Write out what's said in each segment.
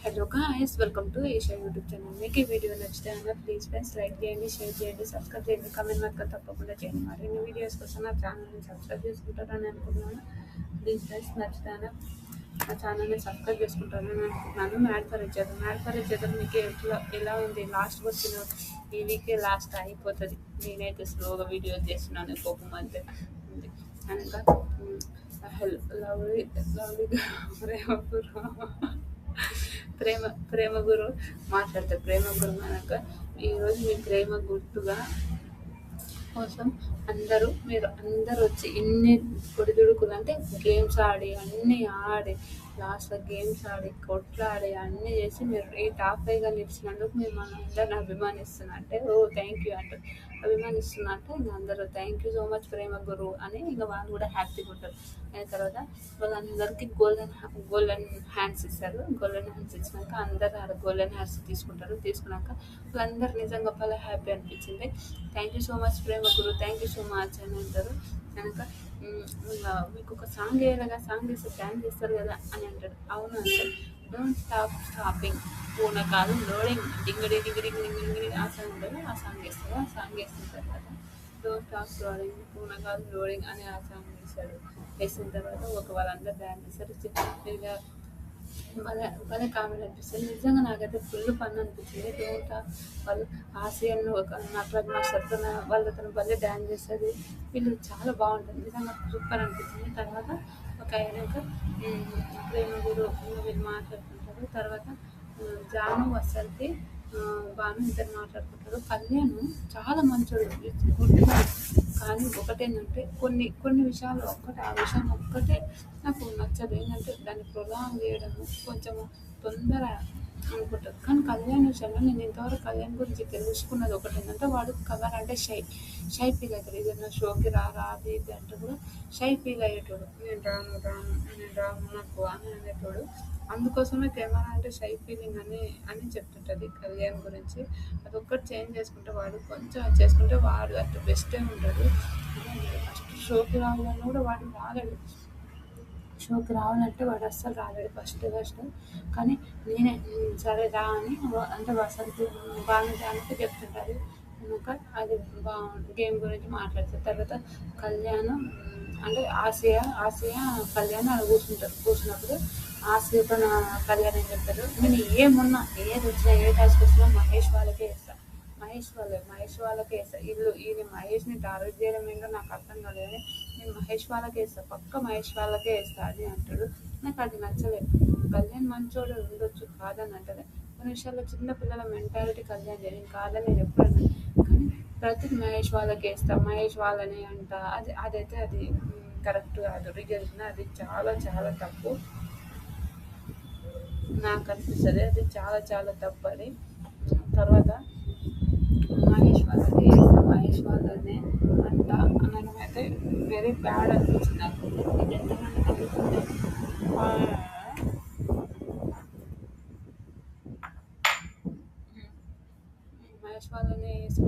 Hello guys, welcome to Asia YouTube channel. మీకు ఈ video నచ్చితే ప్లీజ్ ఫ్రెండ్స్ లైక్ చేయండి, షేర్ చేయండి, సబ్స్క్రైబ్ చేయండి, కామెంట్ మాత్రం తప్పకుండా చేయండి. మరిన్ని వీడియోస్ కోసం నా ఛానల్ని సబ్స్క్రైబ్ చేసుకుంటారని అనుకుంటున్నాను. ప్లీజ్ ఫ్రెండ్స్ నచ్చితే నా ఛానల్ని సబ్స్క్రైబ్ చేసుకుంటారని అనుకుంటున్నాను. మ్యాడ్ ఫర్ ఈచ్ అదర్ మీకు ఎలా ఉంది? లాస్ట్ వచ్చిన ఈ వీకే లాస్ట్ అయిపోతుంది. నేనైతే స్లోగా వీడియో చేస్తున్నాను, కోపం అంతే ఉంది కనుక లవ్లీ లవ్లీగా ప్రేమ ప్రేమ గురు మాట్లాడతారు. ప్రేమ గురు అనక ఈరోజు మీ ప్రేమ గుర్తుగా కోసం మీరు అందరూ వచ్చి ఇన్ని పొడిదుడుకులు అంటే గేమ్స్ ఆడి అన్నీ ఆడి లాస్ట్లో గేమ్స్ ఆడి కొట్లాడి అన్నీ చేసి మీరు ఈ టాప్ 5గా నిలిచినందుకు మీరు మన అందరిని అభిమానిస్తున్నా అంటే థ్యాంక్ యూ అంటారు. అభిమానిస్తున్నా అంటే ఇంకా అందరూ థ్యాంక్ యూ సో మచ్ ప్రేమ గురు అని ఇంకా వాళ్ళు కూడా హ్యాపీగా ఉంటారు. అయిన తర్వాత వాళ్ళందరికీ గోల్డెన్ హ్యాండ్స్ ఇస్తారు. గోల్డెన్ హ్యాండ్స్ ఇచ్చినాక అందరూ ఆడ గోల్డెన్ హ్యాండ్స్ తీసుకుంటారు. తీసుకున్నాక వాళ్ళందరూ నిజంగా చాలా హ్యాపీ అనిపించింది. Thank you so much Prema Guru, thank you so much అని అంటారు. కనుక మీకు ఒక సాంగ్ వేయాలిగా, సాంగ్ వేస్తే డ్యాన్స్ చేస్తారు కదా అని అంటాడు. అవును అంటే డోంట్ స్టాపింగ్ పూన కాదు లోడింగ్ డింగడి డింగడి డింగడి ఆ సాంగ్ ఉంటుంది. ఆ సాంగ్ వేస్తారు. ఆ సాంగ్ వేసిన తర్వాత డోంట్ స్టాప్ లోడింగ్ పూన కాదు లోడింగ్ అని ఆ సాంగ్ వేస్తాడు. వేసిన తర్వాత వాళ్ళందరూ డ్యాన్స్ చేస్తారు. భలే కామెడీ అనిపిస్తుంది. నిజంగా నాకైతే ఫుల్ ఫన్ అనిపించింది. వాళ్ళు ఆసియన్ ఒక నటరాజ్ మాస్టర్తో వాళ్ళతో భలే డ్యాన్స్ చేస్తుంది. వీళ్ళు చాలా బాగుంటుంది. నిజంగా సూపర్ అనిపించింది. తర్వాత ఒక అయినాక ప్రేమ గురు వీళ్ళు మాట్లాడుకుంటారు. తర్వాత జాను వసంతి బాను ఇద్దరు మాట్లాడుకుంటారు. కళ్యాణ్ చాలా మంచోడు, గుడ్డుగా. కానీ ఒకటేంటంటే కొన్ని విషయాలు ఆ విషయం ఒక్కటే నాకు నచ్చదు. ఏంటంటే దాన్ని ప్రొలాంగ్ చేయడము కొంచెము తొందర అనుకుంటారు. కానీ కళ్యాణ్ విషయంలో నేను ఇంతవరకు కళ్యాణ్ గురించి తెలుసుకున్నది ఒకటి ఏంటంటే వాడు కవర్ అంటే షై ఫీల్ అవుతాడు. ఏదైనా షోకి అది ఇది అంటే కూడా షై ఫీల్ అయ్యేటోడు. నేను రాను నాకు అని అనేటోడు. అందుకోసమే కెమెరా అంటే షై ఫీలింగ్ అని చెప్తుంటుంది కళ్యాణ్ గురించి. అదొక్కటి చేంజ్ చేసుకుంటే వాడు కొంచెం చేసుకుంటే వాడు అటు బెస్టే ఉంటాడు. ఫస్ట్ షోకి రావాలన్నా కూడా వాడు రాలేడు. షోకి రావాలంటే వాడు అస్సలు రాలేడు ఫస్ట్. కానీ నేనే సరే రా అని అంటే వసంతి బాగా చెప్తుంటారు. కనుక అది గేమ్ గురించి మాట్లాడుతారు. తర్వాత కళ్యాణ్ అంటే ఆసియా కళ్యాణ్ అలా కూర్చున్నప్పుడు ఆసియాతో కళ్యాణ్ ఏం చెప్తారు, నేను ఏమున్నా ఏది వచ్చినా ఏ టాస్క్ వచ్చినా మహేష్ వాళ్ళకే వేస్తాను. మహేష్ వాళ్ళకే వేస్తా. ఈయన మహేష్ని టార్గెట్ చేయడం ఏంటో నాకు అర్థం కాలేదు. నేను మహేష్ వాళ్ళకే వేస్తాను, పక్క మహేష్ వాళ్ళకే వేస్తా అని అంటాడు. నాకు అది నచ్చలేదు. కళ్యాణ్ మంచోడు ఉండొచ్చు, కాదని అంటలే. కొన్ని విషయాల్లో చిన్న పిల్లల మెంటాలిటీ కళ్యాణ్ చేయడం కాదని నేను ఎప్పుడన్నా. కానీ ప్రతి మహేష్ వాళ్ళకే వేస్తా, మహేష్ వాళ్ళని అంట. అదైతే అది కరెక్ట్ కాదు. రియల్ అది చాలా చాలా తప్పు నాకు అనిపిస్తుంది. అది చాలా చాలా తప్పు అది. తర్వాత మహేష్ వాళ్ళని అంట అనడం అయితే వెరీ బ్యాడ్ అనిపించింది నాకు. ఇది ఎంతమంది తగ్గుతుంది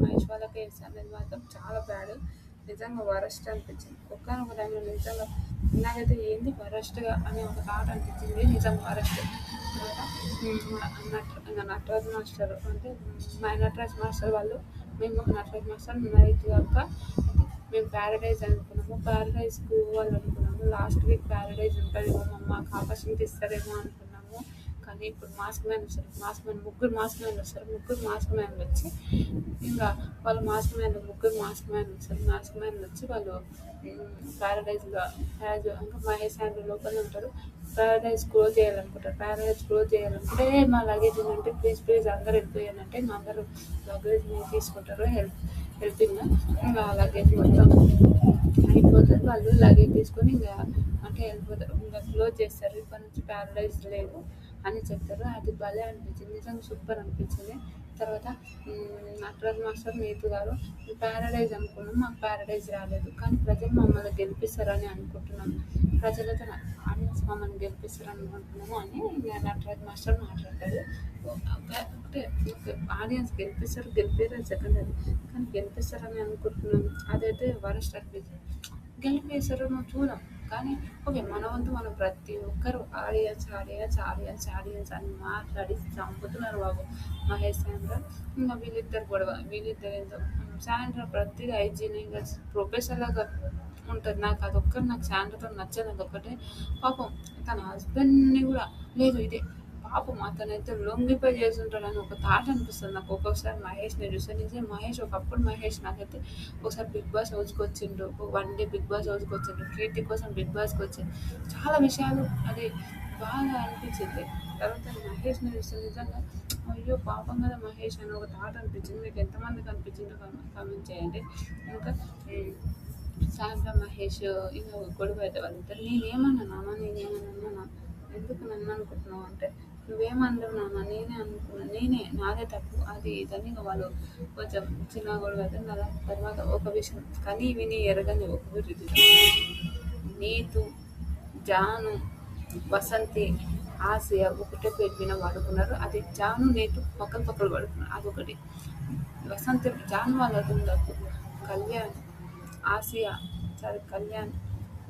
మహేష్ వాళ్ళకే వేసి అనేది మాత్రం చాలా బ్యాడ్. నిజంగా వరస్ట్ అనిపించింది. ఒక్కనొక టైంలో నిజంగా నాకైతే ఏంది వరస్ట్గా అని ఒక థాట్ అనిపించింది. నిజంగా వరస్ట్. నటరాజ్ మాస్టర్ అంటే నటరాజ్ మాస్టర్ వాళ్ళు నటరాజ్ మాస్టర్ నైట్ కాక మేము ప్యారడైజ్ అనుకున్నాము. ప్యారడైజ్కి పోవాలనుకున్నాము. లాస్ట్ వీక్ ప్యారడైజ్ ఉంటుందేమో, మాకు ఆపర్చునిటీ ఇస్తారేమో అనుకున్నాము. కానీ ఇప్పుడు మాస్క్ మ్యాన్ వస్తారు. ముగ్గురు మాస్క్ మ్యాన్లు వచ్చి ఇంకా వాళ్ళు ముగ్గురు మాస్క్ మ్యాన్లు వచ్చి వాళ్ళు ప్యారడైజ్గా ఇంకా మహేష్ హ్యాండ్ లోపల ఉంటారు. ప్యారడైజ్ క్లోజ్ చేయాలనుకుంటే మా లగేజ్ ఏంటంటే ప్లీజ్ అందరూ వెళ్ళిపోయానంటే మా అందరూ లగేజ్ని తీసుకుంటారు. హెల్పింగ్ ఇంకా లగేజ్ మొత్తం అయిపోతుంది. వాళ్ళు లగేజ్ తీసుకొని అంటే వెళ్ళిపోతారు. ఇంకా క్లోజ్ చేస్తారు. ఇప్పటి నుంచి ప్యారడైజ్ లేదు అని చెప్తారు. అది భలే అనిపించింది. నిజంగా సూపర్ అనిపించింది. తర్వాత నటరాజ్ మాస్టర్ నీతు గారు ప్యారడైజ్ అనుకున్నాం, మాకు ప్యారడైజ్ రాలేదు. కానీ ప్రజలు మమ్మల్ని గెలిపిస్తారని అనుకుంటున్నాం. ప్రజలతో ఆడియన్స్ మమ్మల్ని గెలిపిస్తారని అనుకుంటున్నాము అని నటరాజ్ మాస్టర్ మాట్లాడతాడు. అంటే ఆడియన్స్ గెలిపారు సెకండ్ అది. కానీ గెలిపిస్తారని అనుకుంటున్నాం. అదైతే వరస్ట్ అనిపించింది. గెలిపేస్తారో నువ్వు చూడం. కానీ ఓకే, మన వంతు మనం ప్రతి ఒక్కరు ఆడియన్స్ ఆడియన్స్ ఆడియన్స్ ఆడియన్స్ అని మాట్లాడి చంపుతున్నారు బాబు. మహేష్ సాండ్రా ఇంకా వీళ్ళిద్దరు గొడవ, వీళ్ళిద్దరు ఏందో సాండ్రా ప్రతిగా హైజీనిక్గా ప్రొఫెషనల్ లాగా ఉంటుంది. నాకు సాండ్రాతో నచ్చదు అదొక్కటే. పాపం తన హస్బెండ్ని కూడా లేదు ఇదే పాపం అతనైతే లొంగిపోయి చేస్తుంటాడని ఒక థాట్ అనిపిస్తుంది నాకు ఒక్కొక్కసారి మహేష్ని చూస్తే. నిజం మహేష్ ఒకప్పుడు మహేష్ నాకైతే ఒకసారి బిగ్ బాస్ హౌస్కి వచ్చిండు, వన్ డే బిగ్ బాస్ హౌస్కి వచ్చిండు, కీర్తి కోసం బిగ్ బాస్కి వచ్చిండు, చాలా విషయాలు అది బాగా అనిపించింది. తర్వాత మహేష్ని చూస్తే నిజంగా అయ్యో పాపం కదా మహేష్ అని ఒక థాట్ అనిపించింది. మీకు ఎంతమందికి అనిపించిందో కామెంట్ చేయండి. ఇంకా సాయంత్రం మహేష్ ఇంకా గొడవ అయితే వాళ్ళిద్దరు. నేనేమన్నా ఎందుకు నన్ను అనుకుంటున్నావు అంటే, నువ్వేమనలేవు నాన్న, నేనే అనుకున్నాను, నాదే తప్పు అది ఇదని ఇక వాళ్ళు కొంచెం చిన్న గొడవ అయితే కదా. తర్వాత ఒక విషయం కని విని ఎరగని ఒక గురించి, నీతు, జాను, వసంతి, ఆసియా ఒకటే పేరు మీద వాడుకున్నారు. అది జాను నీతు పక్కన పడుకున్నారు, అదొకటి. వసంతి జాను వాళ్ళ ఉండదు, Kalyan, Asia, Kalyan,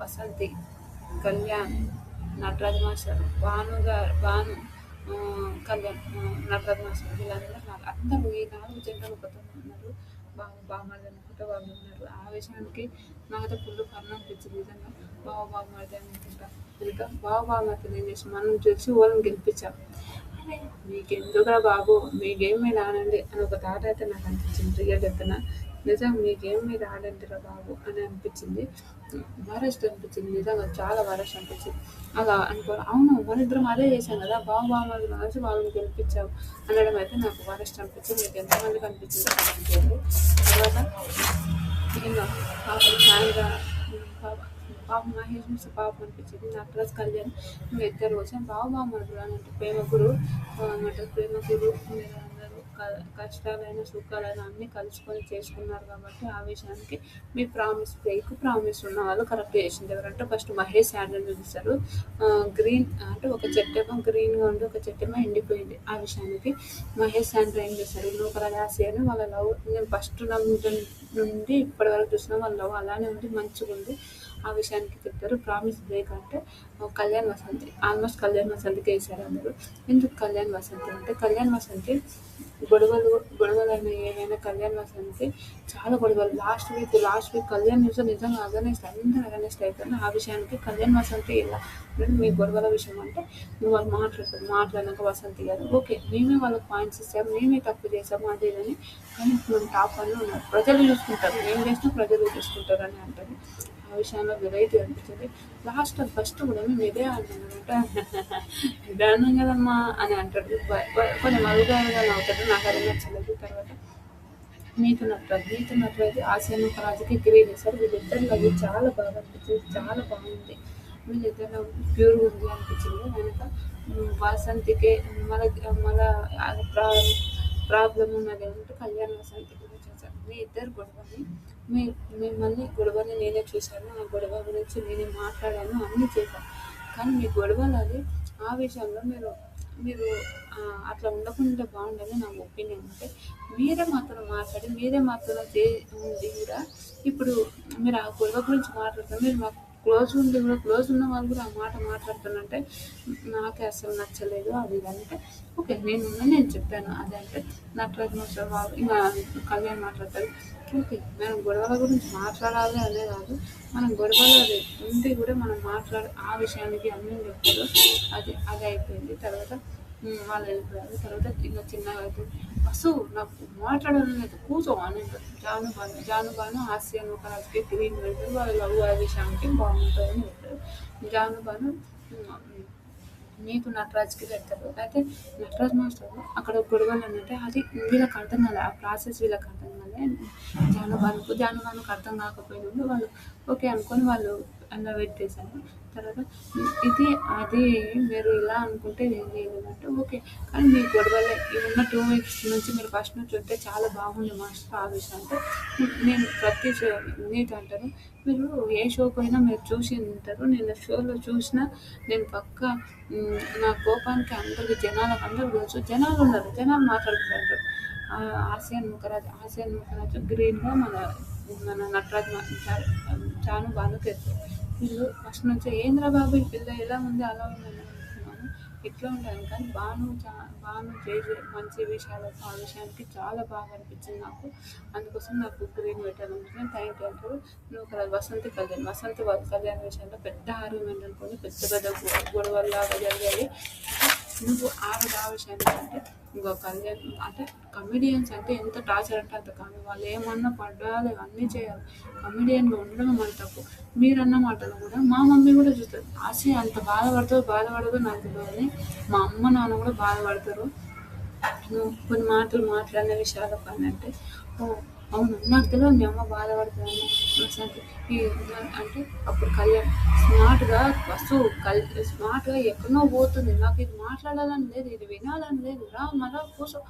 Vasanthi, Kalyan, Nataraj master, Bhanu, Kalyan, Nataraj master, వీళ్ళందరూ అందరూ ఈ 4 జంటలు ఒకతో ఉన్నారు. బావమరిది అనుకుంటే వాళ్ళు ఉన్నారు. ఆ విషయానికి నాకైతే ఫుల్ ఫన్ అనిపించింది నిజంగా. బావమరిది అనుకుంటా ఇంకా బావమరిది ఏం చేసి మనం చూసి వాళ్ళని గెలిపించాం. మీకెందుకురా బాబు, మీ గేమ్ మీద ఆడండి అని ఒక థాట్ అయితే నాకు అనిపించింది. రియల్ చెప్తున్నా, నిజం మీ గేమ్ మీద ఆడండిరా బాబు అని అనిపించింది. వరస్ట్ అనిపించింది నిజంగా, చాలా వరస్ట్ అనిపించింది. అలా అనుకో అవును మన ఇద్దరం అదే చేశాం కదా, బావమరిది కలిసి వాళ్ళని గెలిపించాం అనడం అయితే నాకు వరస్ట్ అనిపించింది. మీకు ఎంతమందికి అనిపించిందో కామెంట్ చేయండి. తర్వాత ఇంకా సాయంత్రం పాప మహేష్ నుంచి పాపం అనిపించింది. నటరాజ్, కళ్యాణ్ ఇద్దరు వచ్చాం బావమరుదులు అని అంటే ప్రేమకురు అంటారు. ప్రేమకురు మీరు అందరూ కష్టాలైన సుఖాలైన అన్నీ కలుసుకొని చేసుకున్నారు కాబట్టి ఆ విషయానికి మీ ప్రామిస్ ఉన్న వాళ్ళు కరెక్ట్ చేసింది. ఎవరంటే ఫస్ట్ మహేష్ శాండల్ చూపిస్తారు. గ్రీన్ అంటే ఒక చెట్టేమో గ్రీన్గా ఉండి ఒక చెట్టేమో ఎండిపోయింది. ఆ విషయానికి మహేష్ శాండల్ ఏం చేశారు, నూకల రాసి అని వాళ్ళ లవ్ నేను ఫస్ట్ నుండి ఇప్పటి వరకు చూసిన వాళ్ళ లవ్ అలానే ఉంది, మంచిగా ఉంది. ఆ విషయానికి చెప్తారు. ప్రామిస్ బ్రేక్ అంటే కళ్యాణ్ వసంతి, ఆల్మోస్ట్ కళ్యాణ్ వసంతికి వేశారు అందరూ. ఎందుకు కళ్యాణ్ వసంతి అంటే, కళ్యాణ్ వసంతి గొడవలైన ఏమైనా కళ్యాణ్ వసంతి చాలా గొడవలు. లాస్ట్ వీక్ కళ్యాణ్ చూస్తే నిజంగా అందరూ అగనెస్ట్ అయిపోయింది. ఆ విషయానికి కళ్యాణ్ వసంతి ఇలా మీ గొడవల విషయం అంటే వాళ్ళు మాట్లాడినాక వసంతి గారు ఓకే మేమే వాళ్ళకి పాయింట్స్ ఇస్తాము, మేమే తప్పు చేసాము అది ఇదని, కానీ మేము టాప్ అని ఉన్నారు, ప్రజలు చూసుకుంటారు, ఏం చేసినా ప్రజలు చూసుకుంటారు అని అంటారు. ఆ విషయంలో వెరైటీ అనిపించింది. ఫస్ట్ కూడా మేము ఇదే అన్నామంటే ఇదే అన్నాం కదమ్మా అని అంటాడు. కొంచెం అడుగుగా అవుతాడు, నాకు అది నచ్చలేదు. తర్వాత నీతు నటరాజు ఆసియా రాజుకి గ్రీన్ వేశారు. వీళ్ళిద్దరు లవ్ చాలా బాగా అనిపించింది, చాలా బాగుంది. వీళ్ళిద్దరు ప్యూర్గా ఉంది అనిపించింది. వెనక వసంతికి మన ప్రాబ్లం ఉన్నది అంటే కళ్యాణ్ వసంతి కూడా చూసాను. మీ ఇద్దరు గొడవని మిమ్మల్ని గొడవని నేనే చూశాను, ఆ గొడవ గురించి నేనే మాట్లాడాను, అన్నీ చేశాను. కానీ మీ గొడవలు అది ఆ విషయంలో మీరు అట్లా ఉండకుండా బాగుండని నా ఒపీనియన్. అంటే మీరే మాత్రం మాట్లాడి మీరే మాత్రం ఉండి కూడా ఇప్పుడు మీరు ఆ గొడవ గురించి మాట్లాడుతారు. మీరు మాకు క్లోజ్ ఉండి కూడా క్లోజ్ ఉన్న వాళ్ళు కూడా ఆ మాట మాట్లాడుతానంటే నాకే అసలు నచ్చలేదు. అది అంటే ఓకే నేను చెప్పాను అదంటే నటరాజు మాస్టర్ వాళ్ళు ఇంకా కళ్యాణ్ మాట్లాడతారు. ఓకే మనం గొడవల గురించి మాట్లాడాలి అనే కాదు, మనం గొడవలు అది ఉండి కూడా మనం ఆ విషయానికి అన్నీ చెప్తారు. అది అయిపోయింది. తర్వాత వాళ్ళు వెళ్ళిపోయారు. తర్వాత ఇంకా చిన్నగా అయితే అసలు నాకు మాట్లాడాలని అయితే కూర్చో అని జానుబాను ఆసియా నూకరాజుకి గ్రీన్ వెళ్తారు. వాళ్ళ లవ్ ఆ విషయానికి బాగుంటుందని చెప్తారు. జానుబాను నీకు నటరాజ్కి పెడతారు. అయితే నటరాజ్ మాస్టర్ అక్కడ గొడవలు అంటే అది వీళ్ళకి అర్థం కాలే, ఆ ప్రాసెస్ వీళ్ళకి అర్థం కాలే. జానుబానుకు అర్థం కాకపోయినప్పుడు వాళ్ళు ఓకే అనుకొని వాళ్ళు అలా పెట్టేశారు. తర్వాత అది మీరు ఇలా అనుకుంటే ఏం చేయలేదంటే ఓకే, కానీ మీ గొడవలే ఉన్న 2 వీక్స్ నుంచి మీరు ఫస్ట్ నుంచి ఉంటే చాలా బాగుంది మాస్టర్. ఆ విషయం అంటే నేను ప్రతి నీట్ అంటారు, మీరు ఏ షోకి అయినా మీరు చూసి ఉంటారు, నేను షోలో చూసినా నేను పక్కా నా కోపానికి అందరూ తెలుసు, జనాలు ఉన్నారు, జనాలు మాట్లాడుతుంటారు. ఆసియన్ ముఖరాజు గ్రీన్గా మన నటరాజ్ జాను బానుకి వీళ్ళు ఫస్ట్ నుంచి ఏంద్రా బాబు ఈ పిల్ల ఎలా ఉంది అలా ఉంది అని అనుకున్నాను. ఇట్లా ఉండాలి కానీ బాను చేసే మంచి విషయాలు ఆ విషయానికి చాలా బాగా అనిపించింది నాకు. అందుకోసం నాకు గ్రీన్ పెట్టాలనుకుంటున్నాను. థ్యాంక్ యూ అంటారు. నువ్వు ఒక వసంతి వాళ్ళ కళ్యాణ్ విషయంలో పెద్ద ఆర్గ్యుమెంట్ అనుకోని పెద్ద పెద్ద గొడవల్లాగా జరిగాయి. నువ్వు ఆ విషయానికి అంటే ఇంకో కళ్యాణ్ అంటే కమెడియన్స్ అంటే ఎంత టార్చర్ అంటే అంత కాదు. వాళ్ళు ఏమన్నా పడ్డాలి అన్నీ చేయాలి. కమెడియన్గా ఉండడం మన తప్పు. మీరన్న మాటలు కూడా మా మమ్మీ కూడా చూస్తారు. అంత బాధపడదో నాకు తెలియదు కానీ మా అమ్మ నాన్న కూడా బాధపడతారు. నువ్వు కొన్ని మాటలు మాట్లాడిన విషయాలు కానీ అంటే ఓ అవును నాకు తెలియదు మీ అమ్మ బాధపడుతుందని అసలు ఈ అంటే అప్పుడు కళ్యాణ్ స్మార్ట్గా ఎక్కడో పోతుంది. నాకు ఇది మాట్లాడాలని లేదు, ఇది వినాలని లేదు, మళ్ళా కూర్చో.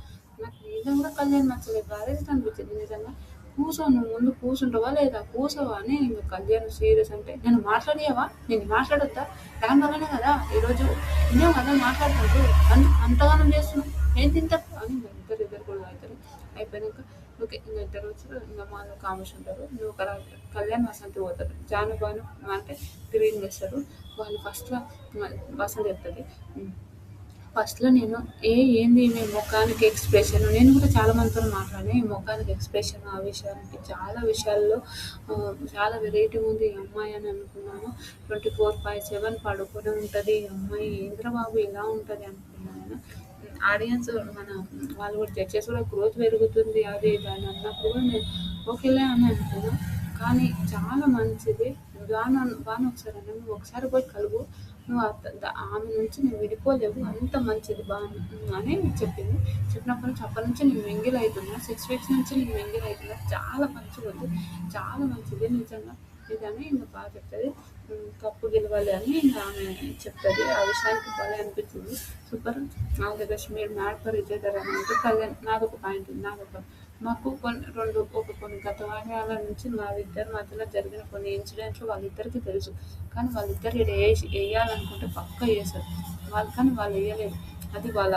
నాకు నిజంగా కూడా కళ్యాణ్ నచ్చలేదు, బాధేసి అనిపించింది నిజంగా. నువ్వు ముందు కూర్చుంటావా లేదా కూర్చోవా అని ఇంకా కళ్యాణ్ సీరియస్ అంటే నేను మాట్లాడియావా, నేను మాట్లాడొద్దా, దానివల్లనే కదా ఈరోజు నేను కదా మాట్లాడుతుంది అంతగానం చేస్తున్నావు ఏం తింటా అని ఇద్దరు కూడా అవుతారు. అయిపోయాక ఓకే ఇంకా ఇద్దరు వచ్చారు. ఇంకా మాలో కామర్స్ ఉంటారు. నువ్వు కళ్యాణ్ వసంతి పోతారు. బాను అంటే గ్రీన్ చేస్తారు. వాళ్ళు ఫస్ట్లో వసంతి చెప్తుంది. ఫస్ట్లో నేను ఏంది మీ ముఖానికి ఎక్స్ప్రెషన్, నేను కూడా చాలా మందితో మాట్లాడాను. ఈ ముఖానికి ఎక్స్ప్రెషన్ ఆ విషయానికి చాలా విషయాల్లో చాలా వెరైటీ ఉంది ఈ అమ్మాయి అని అనుకున్నాను. 24/7 పడుకొని ఉంటుంది ఈ అమ్మాయి, ఏంద్ర బాబు ఇలా ఉంటుంది అనుకున్నాను. ఆడియన్స్ వాళ్ళు కూడా జడ్జెస్ కూడా గ్రోత్ పెరుగుతుంది అది ఇది అని అన్నప్పుడు కూడా నేను ఓకేలే అని అనుకున్నా. కానీ చాలా మంచిది. బాను ఒకసారి అన్నా నువ్వు ఒకసారి పోయి కలుగు, నువ్వు ఆమె నుంచి నువ్వు విడిపోలేవు, అంత మంచిది బాను అని చెప్పింది. అప్పటి నుంచి నేను మింగిల్ అవుతున్నా. 6 weeks నుంచి నేను మింగిల్ అవుతున్నా. చాలా మంచిగా ఉంది, చాలా మంచిది నిజంగా ఇదని ఇంకా బాగా చెప్తుంది. కప్పు గెలవాలి అని ఇంకా ఆమె చెప్తుంది. ఆ విషయానికి భలే అనిపించింది. సూపర్. All the best. మీరు మ్యాడ్ ఫర్ ఈచ్ అదర్ అని అంటే కళ్యాణ్ నాదొక పాయింట్ ఉంది. మాకు కొన్ని గత వారాల నుంచి వాళ్ళిద్దరి మధ్యలో జరిగిన కొన్ని ఇన్సిడెంట్లు వాళ్ళిద్దరికీ తెలుసు. కానీ వాళ్ళిద్దరు ఇక్కడ వేయాలనుకుంటే పక్కా వేశారు కానీ వాళ్ళు వేయలేదు. అది వాళ్ళ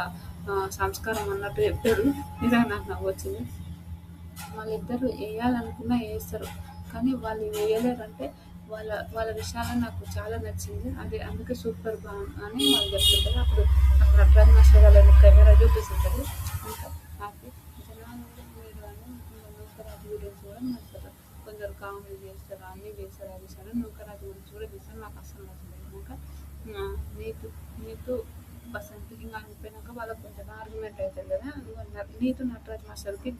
సంస్కారం అన్నట్టు చెప్పారు. నిజంగా నాకు నవ్వొచ్చింది. వాళ్ళిద్దరు వేయాలనుకున్నా వేస్తారు కానీ వాళ్ళు వేయలేరంటే వాళ్ళ విషయాలు నాకు చాలా నచ్చింది. అందుకే సూపర్ అని వాళ్ళు చెప్తుంటారు. అప్పుడు నటరాజ్ మాస్టర్ వాళ్ళని కెమెరా చూపిస్తుంటారు. ఇంకా హ్యాపీ జనాలు మీరు అని నూకరాజు గురించి కూడా మాట్లాడతారు. కొందరు కామెడీ చేస్తారు, అన్నీ చేస్తారు. ఆ విషయాలు నూకరాజు గురించి కూడా చేస్తారు. నాకు అస్సలు నచ్చలేదు. ఇంకా నీతు వసంతి ఇంకా అయిపోయినాక వాళ్ళకి కొంచెం ఆర్గ్యుమెంట్ అవుతుంది కదా. నీతు నటరాజ్ మాస్టర్కి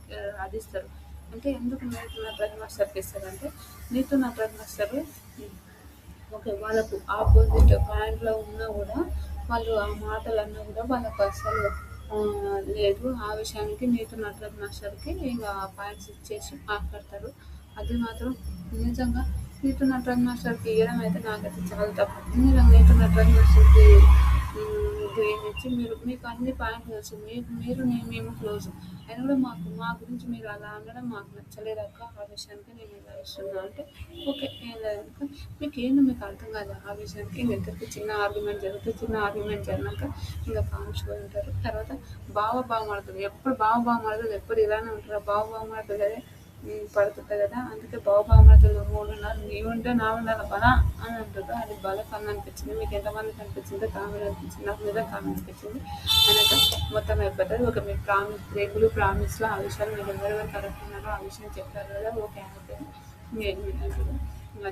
అది ఇస్తారు. అంటే ఎందుకు నీతు నటరాజ్ మాస్టర్కి ఇస్తారంటే నీతు నటరాజ్ మాస్టర్ ఓకే వాళ్ళకు ఆపోజిట్ పాయింట్లో ఉన్నా కూడా వాళ్ళు ఆ మాటలు అన్నా కూడా వాళ్ళకు అసలు లేదు. ఆ విషయానికి నీతు నటరాజ్ మాస్టర్కి ఇంకా పాయింట్స్ ఇచ్చేసి మాట్లాడతారు. అది మాత్రం నిజంగా నీతు నటరాజ్ మాస్టర్కి ఇవ్వడం అయితే నాకైతే చాలా తప్పు. నిజంగా నీతు నటరాజ్ మాస్టర్కి గ్రీన్ ఇచ్చి మీకు అన్ని పాయింట్లు తెలుసు, మేము క్లోజ్ అయినా కూడా మా గురించి మీరు అలా అనడం మాకు నచ్చలేదు అక్క. ఆ విషయానికి నేను ఇలా ఇస్తున్నా అంటే ఓకే ఏం లేదు మీకు అర్థం కాదు. ఆ విషయానికి ఇద్దరికి చిన్న ఆర్గ్యుమెంట్ జరిగినాక ఇంకా కామ్స్గా ఉంటారు. తర్వాత బాగుపడుతుంది. ఎప్పుడు బాగుపడుతుంది ఎప్పుడు ఇలానే ఉంటారు. బాగుపడుతుంది కదా పడుతుంటుంది కదా. అందుకే బాగుపడుతుంది 3 ఉన్నారు నీవుంటే నా ఉండాలి బలా అని అంటారు. అది బల కన్ను అనిపించింది. మీకు ఎంతమందికి అనిపించిందో కామెంట్ అనిపించింది. నాకు నిజంగా కామెంట్ అనిపించింది. అనక మొత్తం అయిపోతుంది. ఒక మీ ప్రామిస్లో ఆ విషయాలు మీరు ఎవరెవరు కరెక్ట్ ఉన్నారో ఆ విషయం చెప్పారు కదా. ఓకే అయిపోయింది. ఇంకా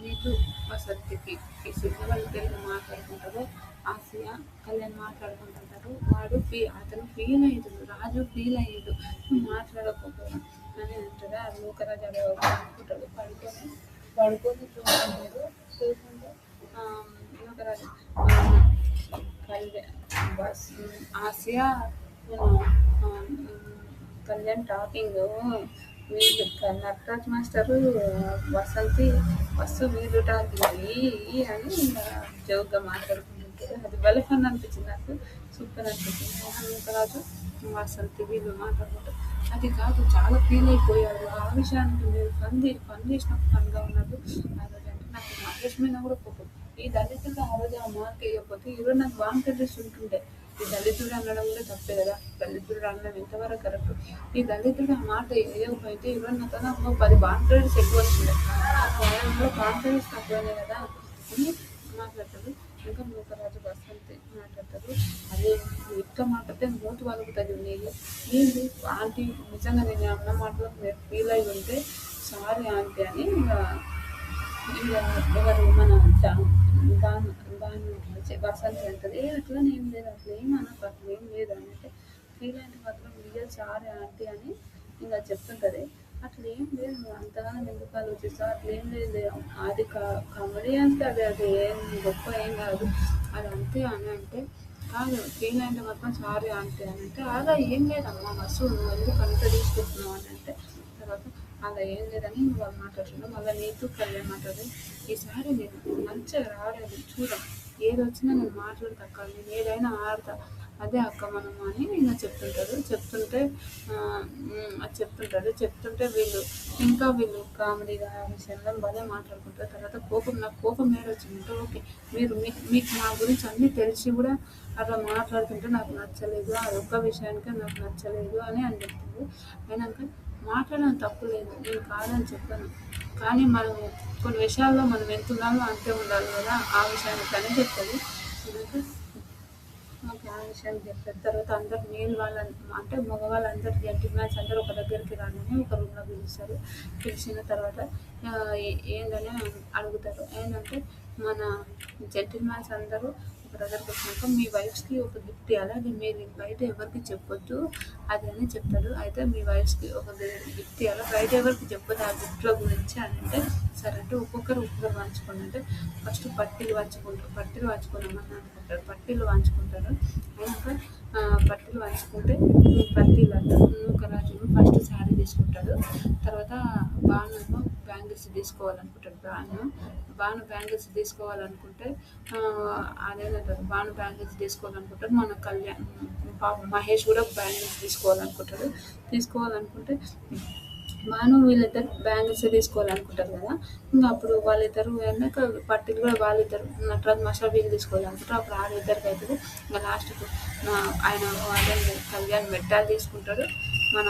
నీతు వసంతికి ఈ సినిమాలు తెలుగు మాట్లాడుకుంటారు. ఆసియా కళ్యాణ్ మాట్లాడుకుంటుంటారు. అతను ఫీల్ అయ్యాడు, రాజు ఫీల్ అయ్యాడు మాట్లాడకపోవడం అని అంటారు. అది నూకరాజు అనే అనుకుంటాడు. పడుకొని చూసుకుంటాడు. నూకరాజు ఆసియా కళ్యాణ్ టాకింగ్ వీళ్ళు నటరాజ్ మాస్టరు వస్తు వీళ్ళు టాకింగ్ అని జోక్గా మాట్లాడుకుంటుంటారు. అది భలే ఫన్ అనిపించింది నాకు. సూపర్ అనిపించింది. నూకరాజు వసంతి వీళ్ళు మాట్లాడుకుంటారు. అది కాదు చాలా ఫీల్ అయిపోయారు. ఆ విషయానికి మీరు ఫన్ చేసినప్పుడు ఫన్గా ఉన్నట్టు ఆ రోజు అంటే నాకు మహేష్ మీద కూడా కోపం. ఈ దళితులు ఆ రోజు ఆ మార్క్ వేయకపోతే ఈరోజు నాకు బాగా తెలిసి ఉంటుండే. ఈ దళితుడు అనడం కూడా తప్పే కదా, దళితుడు అనడం ఎంతవరకు కరెక్ట్. ఈ దళితుడు ఆ మాట వేయకపోతే ఈరోజు నా కదా ఒక 10 కాన్ఫిడెన్స్ ఎక్కువ వచ్చింది, ఆ కాలంలో కాన్ఫిడెన్స్ తక్కువనే కదా అని మాట్లాడతారు. ఇంకా నూకరాజు వసంతి మాట్లాడతారు, అదే ఇట్లా మాట్లాడితే మూతి వలుగుతుంది నీళ్ళు ఏంటి ఆంటీ, నిజంగా నేను అన్న మాటలకు మీరు ఫీల్ అయి ఉంటే సారీ ఆంటీ అని ఇక ఎవరు మన దాని దాని వసంతి అంటది, అట్లా ఏం లేదు, అట్లా ఏం అనకు, అట్లా ఏం లేదు అని అంటే ఫీల్ అయితే మాత్రం రియల్ సారీ ఆంటీ అని ఇంకా చెప్తుంటది. అట్లా ఏం లేదు, నువ్వు అంతగానో ఎందుకు ఆలోచిస్తావు, అట్లా ఏం లేదు, అది కామెడీ అంటే అది ఏం గొప్ప ఏం కాదు, అది అంతే అని అంటే కాదు ఫీల్ అంటే మాత్రం సారీ ఆంటీ అని అంటే అలా ఏం లేదమ్మా మస్తు నువ్వు ఎందుకు అంత తీసుకుంటున్నావు అని అంటే తర్వాత అలా ఏం లేదని నువ్వు వాళ్ళు మాట్లాడుతున్నావు. మళ్ళీ నీకు కళ్యాణ్ మాట్లాడదు, ఈసారి నేను మంచిగా రాలేదు చూడం, ఏది వచ్చినా నేను మాట్లాడతా అక్క, నేను ఏదైనా ఆడతా, అదే అక్క మనము అని ఇంకా చెప్తుంటారు. చెప్తుంటే వీళ్ళు కామెడీగా ఆ విషయంలో భలే మాట్లాడుకుంటారు. తర్వాత నాకు కోపం ఏడొచ్చిందంటే ఓకే, మీకు నా గురించి అన్నీ తెలిసి కూడా అట్లా మాట్లాడుతుంటే నాకు నచ్చలేదు, అది ఒక్క విషయానికే నాకు నచ్చలేదు అని చెప్తుంది. అయినాక మాట్లాడడం తప్పు లేదు, నేను కాదని చెప్పాను, కానీ మనం కొన్ని విషయాల్లో మనం ఎంత ఉండాలో అంతే ఉండాలి కదా, ఆ విషయాన్ని తనే చెప్తుంది. ఓకే, ఆ విషయాన్ని చెప్తారు. తర్వాత అందరు మేల్ వాళ్ళ అంటే మగవాళ్ళందరూ జెంటిల్మెన్స్ అందరూ ఒక దగ్గరికి రాగానే ఒక రూమ్లో పిలుస్తారు. పిలిచిన తర్వాత ఏంటని అడుగుతారు. ఏంటంటే మన జెంటిల్మెన్స్ అందరూ ఒక దగ్గరికి వచ్చినాక మీ వైఫ్స్కి ఒక గిఫ్ట్ ఇవ్వాలి, అది మీరు బయట ఎవరికి చెప్పొద్దు అది అని చెప్తాడు. అయితే మీ వైఫ్స్కి ఒక గిఫ్ట్ ఇవ్వాలి, బయట ఎవరికి చెప్పొద్దు ఆ గిఫ్ట్ల గురించి అని అంటే సరే అంటే ఒక్కొక్కరు పంచుకోండి అంటే ఫస్ట్ పట్టీలు పంచుకున్నామని అనుకుంటారు. పట్టీలు పంచుకుంటారు. అయినాక పట్టీలు పంచుకుంటే పట్టీలు అంటారు. నూకరాజు ఫస్ట్ శారీ తీసుకుంటాడు. తర్వాత బాను బ్యాంగిల్స్ తీసుకోవాలనుకుంటాడు. బాను బ్యాంగిల్స్ తీసుకోవాలనుకుంటే అదేనంటారు, బాను బ్యాంగిల్స్ తీసుకోవాలనుకుంటాడు. మన కళ్యాణ్ మహేష్ కూడా బ్యాంగిల్స్ తీసుకోవాలనుకుంటే బాను వీళ్ళిద్దరు బ్యాంగిల్స్ తీసుకోవాలనుకుంటారు కదా, ఇంకా అప్పుడు వాళ్ళిద్దరు వెనక పట్టీలు కూడా వాళ్ళిద్దరు నటరాజ్ మాస్టర్ వీళ్ళు తీసుకోవాలనుకుంటారు. అప్పుడు వాళ్ళిద్దరికి అవుతుంది. ఇంకా లాస్ట్కు ఆయన వాళ్ళని కళ్యాణ్ మెట్టాలు తీసుకుంటాడు, మన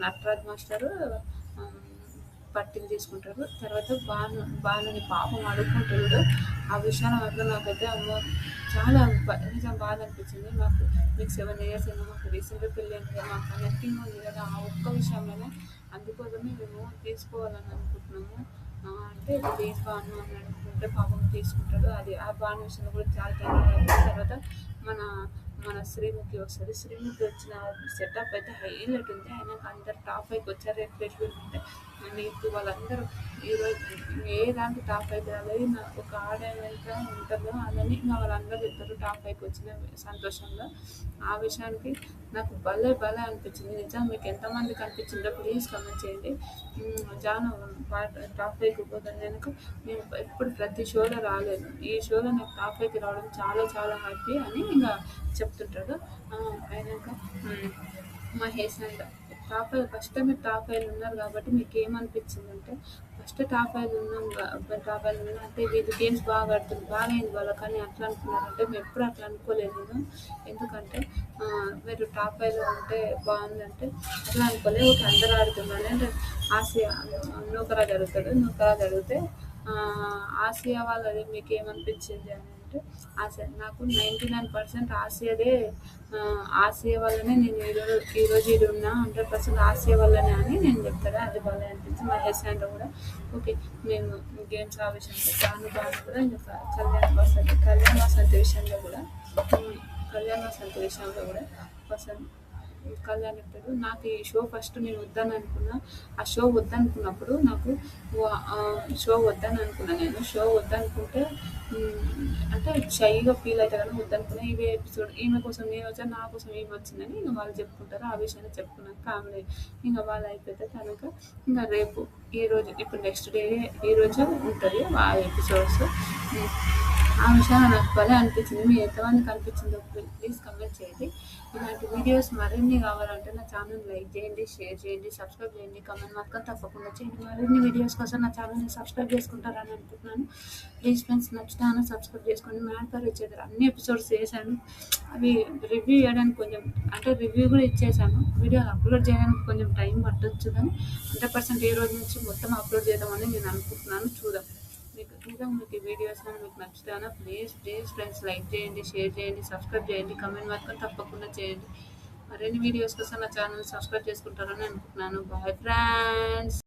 నటరాజ్ మాస్టరు పట్టీలు తీసుకుంటారు. తర్వాత బానుని పాపం అడుక్కుంటాడు. ఆ విషయాన్ని మాత్రం నాకైతే అమ్మో చాలా నిజం బాధ అనిపించింది. మీకు 7 years అయినా మాకు రీసెంట్గా పెళ్ళి అయింది కదా, మాకు కనెక్టింగ్ ఉంది కదా, ఆ ఒక్క విషయంలోనే అందుకోసమే మేము తీసుకోవాలని అనుకుంటున్నాము అంటే ప్లీజ్ బాను అని అనుకుంటే పాపం తీసుకుంటాడు. అది ఆ బాను విషయంలో కూడా చాలా ధన్యవాదాలు. తర్వాత మన శ్రీముఖి వస్తుంది. శ్రీముఖి వచ్చిన సెటప్ అయితే హైలైట్ ఉంది. ఆయనకు అందరు టాప్ పైకి వచ్చారు. రిఫ్రెష్మెంట్ ఉంటే నీకు వాళ్ళందరూ ఈరోజు ఏ దాంట్లో టాప్ అయితే రాలేదు, ఒక ఆడేమైతే ఉంటుందో అదని ఇంకా వాళ్ళందరూ చెప్తారు టాప్ పైకి వచ్చిన సంతోషంగా. ఆ విషయానికి నాకు భలే అనిపించింది. నిజం మీకు ఎంతమందికి అనిపించిందో ప్లీజ్ కామెంట్ చేయండి. జాను టాప్ పైకి పోతాను కనుక నేను ఎప్పుడు ప్రతి షోలో రాలేదు, ఈ షోలో నాకు టాప్ పైకి రావడం చాలా హ్యాపీ అని ఇంకా చెప్తుంటాడు. అయినాక మహేష్ అంట ఫస్ట్ మీరు టాప్ 5 ఉన్నారు కాబట్టి మీకు ఏమనిపించిందంటే ఫస్ట్ టాప్ 5 ఉన్నా అంటే వీళ్ళు గేమ్స్ బాగా ఆడుతుంది, బాగా అయింది వాళ్ళకి, కానీ అట్లా అనుకున్నారంటే మేము ఎప్పుడు అట్లా అనుకోలేదు నేను. ఎందుకంటే మీరు టాప్ 5లో ఉంటే బాగుందంటే అట్లా అనుకోలేదు. ఓకే అందరూ ఆడుతున్నారు అంటే ఆసియా నూకరాజు అడిగితే ఆసియా వాళ్ళది మీకు ఏమనిపించింది అని అంటే ఆసియా నాకు 99% ఆసియా వల్లనే నేను ఈరోజు ఇది ఉన్నా 100% ఆసియా వల్లనే అని నేను చెప్తాను. అది బాగా అనిపించింది. మహేష్ అంటే కూడా ఓకే మేము గేమ్స్ ఆ విషయంలో బాను కూడా ఇంకా కళ్యాణ్ వసంతి విషయంలో కూడా కళ్యాణ్ చెప్తాడు నాకు ఈ షో ఫస్ట్ నేను వద్దని అనుకున్నా, ఆ షో వద్దనుకున్నప్పుడు నాకు షో వద్దనుకుంటే అంటే షైగా ఫీల్ అవుతా కానీ వద్దనుకున్నా. ఇవే ఎపిసోడ్ ఈమె కోసం నేను వచ్చాను, నా కోసం ఈమె వచ్చిందని ఇంకా వాళ్ళు చెప్పుకుంటారు. ఆ విషయాన్ని చెప్పుకున్నాక కామెడీ ఇంకా వాళ్ళు అయిపోతే కనుక ఇంకా రేపు ఈరోజు ఇప్పుడు నెక్స్ట్ డే ఈరోజు ఉంటుంది ఆ ఎపిసోడ్స్. ఆ విషయాన్ని నాకు భలే అనిపించింది. మీ ఎంతమందికి అనిపించిందో ప్లీజ్ కమెంట్ చేయండి. ఇలాంటి వీడియోస్ మరిన్ని కావాలంటే నా ఛానల్ లైక్ చేయండి, షేర్ చేయండి, సబ్స్క్రైబ్ చేయండి, కమెంట్ మాత్రం తప్పకుండా చేయండి. మరిన్ని వీడియోస్ కోసం నా ఛానల్ని సబ్స్క్రైబ్ చేసుకుంటారని అనుకుంటున్నాను. ప్లీజ్ ఫ్రెండ్స్ నచ్చినా సబ్స్క్రైబ్ చేసుకోండి. మ్యాడ్ ఫర్ ఈచ్ అదర్ అన్ని ఎపిసోడ్స్ చేశాను. అవి రివ్యూ చేయడానికి కొంచెం అంటే రివ్యూ కూడా ఇచ్చేసాను. వీడియోలు అప్లోడ్ చేయడానికి కొంచెం టైం పట్టొచ్చు, కానీ 100% ఈ రోజు నుంచి మొత్తం అప్లోడ్ చేద్దామని నేను అనుకుంటున్నాను. చూద్దాం. మీకు ఈ వీడియోస్ కానీ మీకు నచ్చుతానా ప్లీజ్ ఫ్రెండ్స్ లైక్ చేయండి, షేర్ చేయండి, సబ్స్క్రైబ్ చేయండి, కమెంట్ మాత్రం తప్పకుండా చేయండి. మరిన్ని వీడియోస్ కోసం నా ఛానల్ సబ్స్క్రైబ్ చేసుకుంటారని అనుకుంటున్నాను. Bye friends.